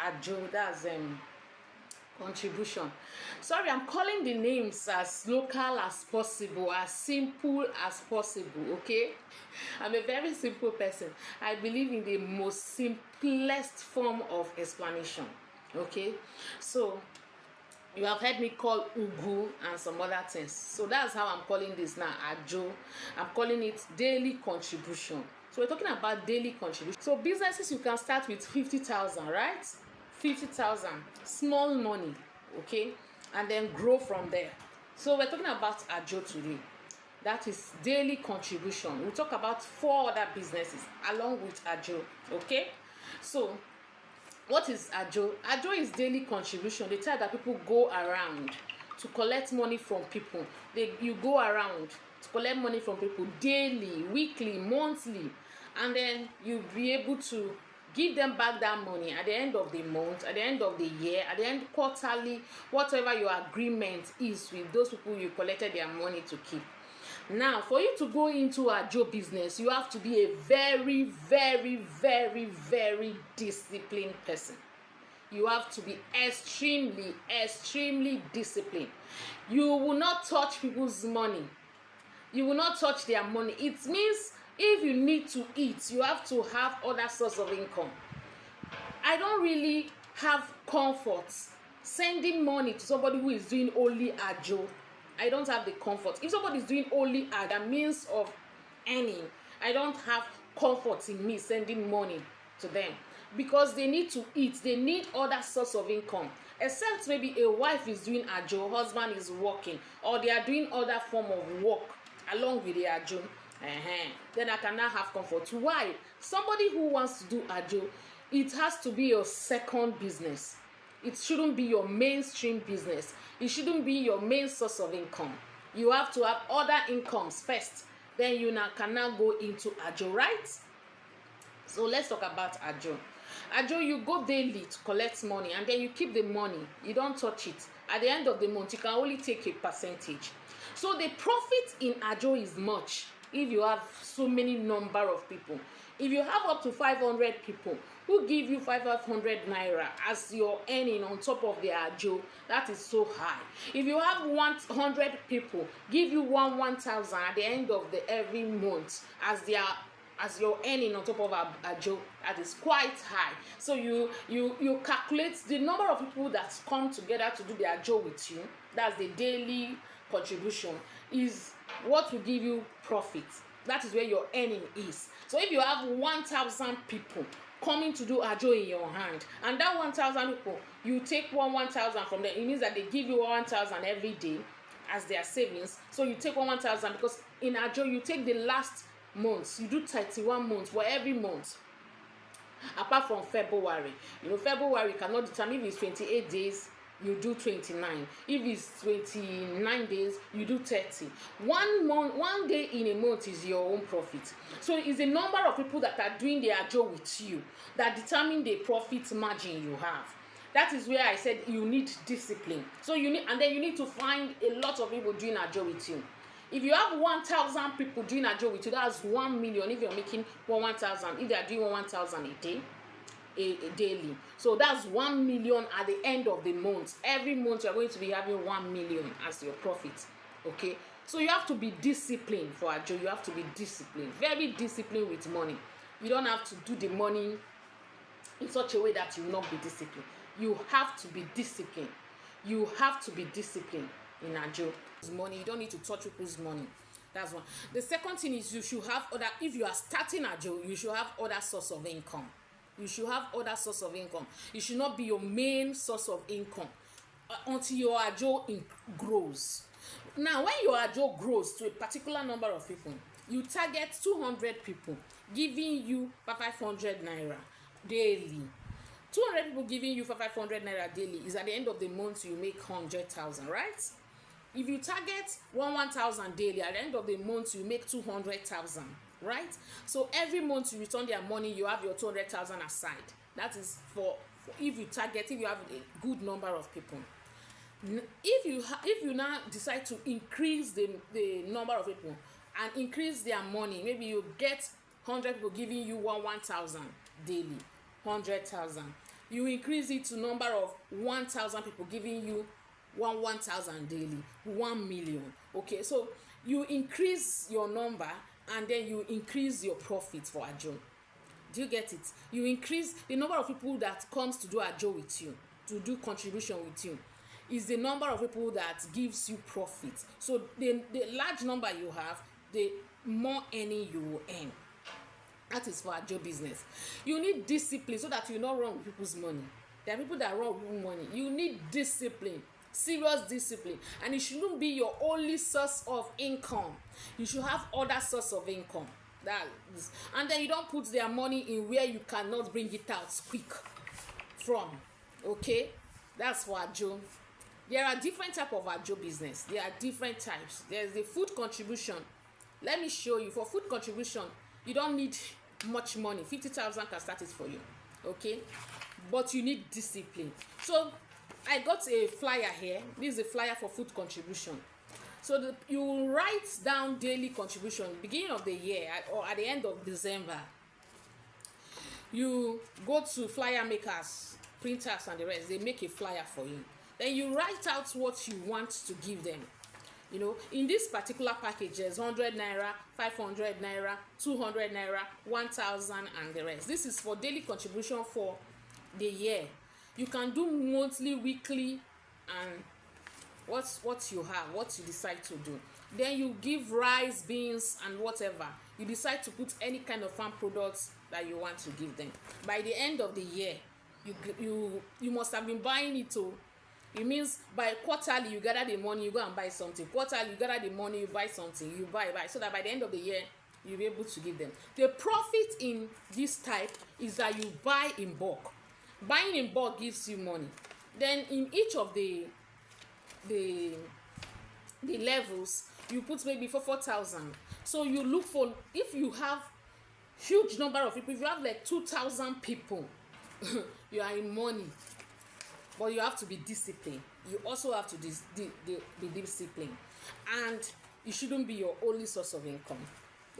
ajo, that's contribution. Sorry, I'm calling the names as local as possible, as simple as possible. Okay, I'm a very simple person. I believe in the most simplest form of explanation. Okay, so you have heard me call ugu and some other things, so that's how I'm calling this now, ajo. I'm calling it daily contribution. So we're talking about daily contribution. So businesses, you can start with 50,000, right? 50,000, small money, okay, and then grow from there. So we're talking about ajo today. That is daily contribution. We'll talk about 4 other businesses along with ajo. Okay, so what is ajo? Ajo is daily contribution, the type that people go around to collect money from people. You go around to collect money from people daily, weekly, monthly, and then you'll be able to give them back that money at the end of the month, at the end of the year, at the end quarterly, whatever your agreement is with those people you collected their money to keep. Now, for you to go into ajo business, you have to be a very, very, very, very disciplined person. You have to be extremely, extremely disciplined. You will not touch people's money. You will not touch their money. It means if you need to eat, you have to have other source of income. I don't really have comfort sending money to somebody who is doing only ajo. I don't have the comfort. If somebody is doing only a means of earning, I don't have comfort in me sending money to them, because they need to eat. They need other source of income. Except maybe a wife is doing ajo, husband is working, or they are doing other form of work along with the ajo. Then I cannot have comfort. Why? Somebody who wants to do ajo, it has to be your second business. It shouldn't be your mainstream business. It shouldn't be your main source of income. You have to have other incomes first. Then you cannot go into ajo, right? So let's talk about ajo. Ajo, you go daily to collect money, and then you keep the money. You don't touch it. At the end of the month, you can only take a percentage. So the profit in ajo is much if you have so many number of people. If you have up to 500 people who give you 500 naira as your earning on top of the ajo, that is so high. If you have 100 people give you 1,000 at the end of the every month as your earning on top of ajo, that is quite high. So you calculate the number of people that come together to do the ajo with you. That's the daily contribution, is what will give you profit. That is where your earning is. So if you have 1,000 people coming to do ajo in your hand, and that 1,000 people, you take 1,000 from them, it means that they give you 1,000 every day as their savings. So you take 1,000, because in ajo you take the last months. You do 31 months for every month, apart from February. February cannot determine. If it's 28 days, you do 29. If it's 29 days, you do 30. 1 month, 1 day in a month is your own profit. So it's the number of people that are doing the ajo with you that determine the profit margin you have. That is where I said you need discipline. So you need to find a lot of people doing ajo with you. If you have 1,000 people doing ajo with you, that's 1 million. If you're making 1,000, if they are doing 1,000 a day, a daily, so that's 1 million at the end of the month. Every month you're going to be having 1 million as your profit. Okay, so you have to be disciplined for ajo. You have to be disciplined, very disciplined with money. You don't have to do the money in such a way that you will not be disciplined. You have to be disciplined. You have to be disciplined in ajo. Money, you don't need to touch people's money. That's one. The second thing is you should have other. If you are starting ajo, you should have other source of income. You should have other source of income. It should not be your main source of income until your ajo grows. Now, when your ajo grows to a particular number of people, you target 200 people giving you 500 naira daily. 200 people giving you 500 naira daily is at the end of the month you make 100,000, right? If you target 1,000 daily, at the end of the month you make 200,000, right? So every month you return their money, you have your 200,000 aside. That is for if you have a good number of people. If you now decide to increase the number of people and increase their money, maybe you get 100 people giving you 1,000 daily, 100,000. you increase it to number of 1,000 people giving you 1,000 daily, 1 million. Okay, so you increase your number and then you increase your profit for ajo. Do you get it? You increase the number of people that comes to do ajo with you, to do contribution with you, is the number of people that gives you profit. So the large number you have, the more earning you will earn. That is for ajo business. You need discipline so that you not run with people's money. There are people that run with people's money. You need discipline, serious discipline, and it shouldn't be your only source of income. You should have other source of income. That is, and then you don't put their money in where you cannot bring it out quick from. Okay, that's for ajo. There are different type of ajo business. There are different types. There's the food contribution. Let me show you. For food contribution, you don't need much money. 50,000 can start it for you. Okay, but you need discipline. So I got a flyer here. This is a flyer for food contribution. So you write down daily contribution beginning of the year or at the end of December. You go to flyer makers, printers and the rest. They make a flyer for you. Then you write out what you want to give them. You know, in this particular package, there's 100 naira, 500 naira, 200 naira, 1,000 and the rest. This is for daily contribution for the year. You can do monthly, weekly, and what you have, what you decide to do. Then you give rice, beans and whatever. You decide to put any kind of farm products that you want to give them. By the end of the year, you must have been buying it too. It means by quarterly you gather the money, you go and buy something. Quarterly you gather the money, you buy something, you buy, so that by the end of the year you'll be able to give them. The profit in this type is that you buy in bulk. Buying in bulk gives you money. Then in each of the levels, you put maybe for 4,000. So you look for, if you have huge number of people, if you have like 2,000 people, you are in money. But you have to be disciplined. You also have to be disciplined, and it shouldn't be your only source of income.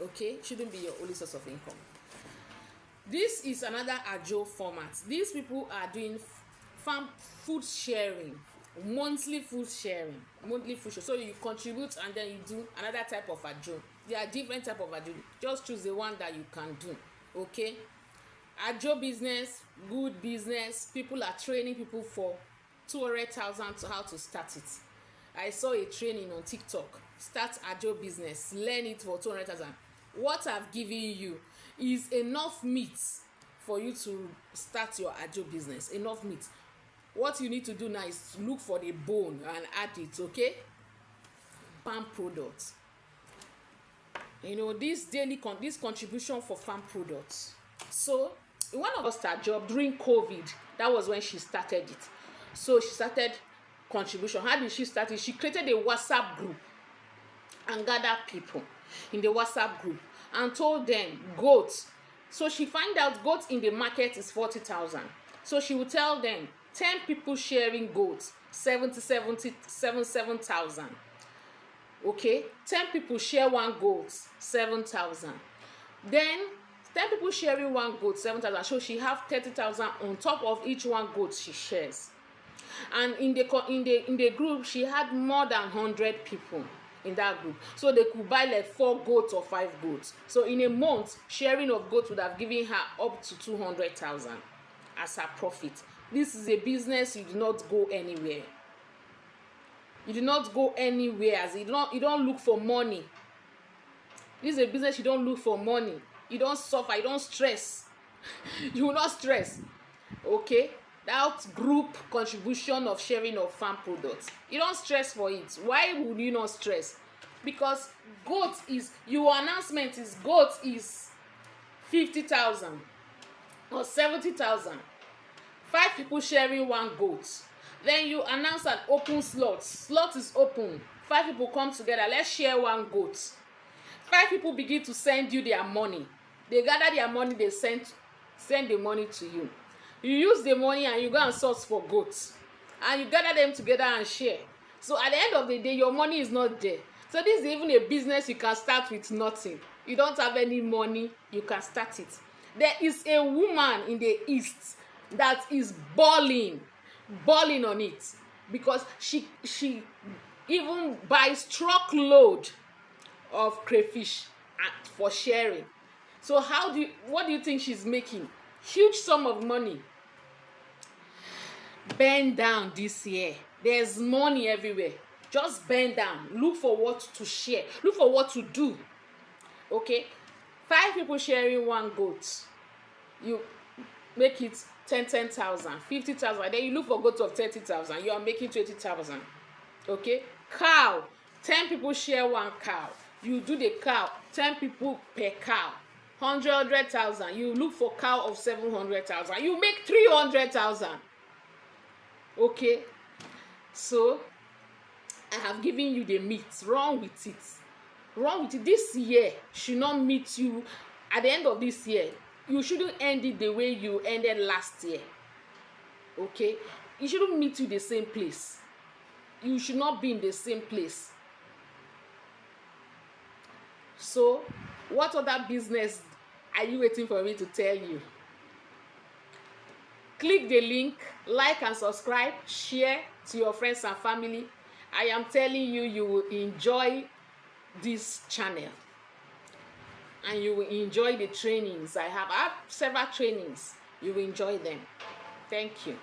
Okay, shouldn't be your only source of income. This is another ajo format. These people are doing farm food sharing, monthly food sharing. So you contribute and then you do another type of ajo. There are different type of ajo. Just choose the one that you can do. Okay. Ajo business, good business. People are training people for 200,000 to how to start it. I saw a training on TikTok. Start ajo business. Learn it for 200,000. What I've given you is enough meat for you to start your ajo business. Enough meat. What you need to do now is look for the bone and add it. Okay. Farm products. You know, this daily this contribution for farm products. So one of us start job during COVID. That was when she started it. So she started contribution. How did she start it? She created a WhatsApp group and gathered people in the WhatsApp group and told them goats. So she find out goats in the market is 40,000. So she would tell them 10 people sharing goats, 7,000. Okay, 10 people share one goat, 7,000. Then 10 people sharing one goat, 7,000. So she have 30,000 on top of each one goat she shares. And in the group, she had more than 100 people in that group. So they could buy like 4 goats or 5 goats. So in a month, sharing of goats would have given her up to 200,000 as her profit. This is a business you do not go anywhere. You do not go anywhere. As you don't look for money. This is a business you don't look for money. You don't suffer, you don't stress. You will not stress. Okay? That group contribution of sharing of farm products. You don't stress for it. Why would you not stress? Because goat is, your announcement is goat is 50,000 or 70,000. 5 people sharing one goat. Then you announce an open slot. Slot is open. 5 people come together. Let's share one goat. 5 people begin to send you their money. They gather their money, they send the money to you. You use the money and you go and source for goats. And you gather them together and share. So at the end of the day, your money is not there. So this is even a business you can start with nothing. You don't have any money, you can start it. There is a woman in the East that is balling on it, because she even buys truckload of crayfish for sharing. So what do you think she's making? Huge sum of money. Bend down this year. There's money everywhere. Just bend down. Look for what to share. Look for what to do. Okay? 5 people sharing one goat. You make it 10,000, 50,000. Then you look for goat of 30,000. You are making 20,000. Okay? Cow. 10 people share one cow. You do the cow. 10 people per cow. 100,000. You look for cow of 700,000. You make 300,000. Okay? So I have given you the meat. Run with it. Run with it. This year should not meet you. At the end of this year, you shouldn't end it the way you ended last year. Okay? It shouldn't meet you the same place. You should not be in the same place. So what other business are you waiting for me to tell you? Click the link, like and subscribe, share to your friends and family. I am telling you, you will enjoy this channel and you will enjoy the trainings I have. I have several trainings. You will enjoy them. Thank you.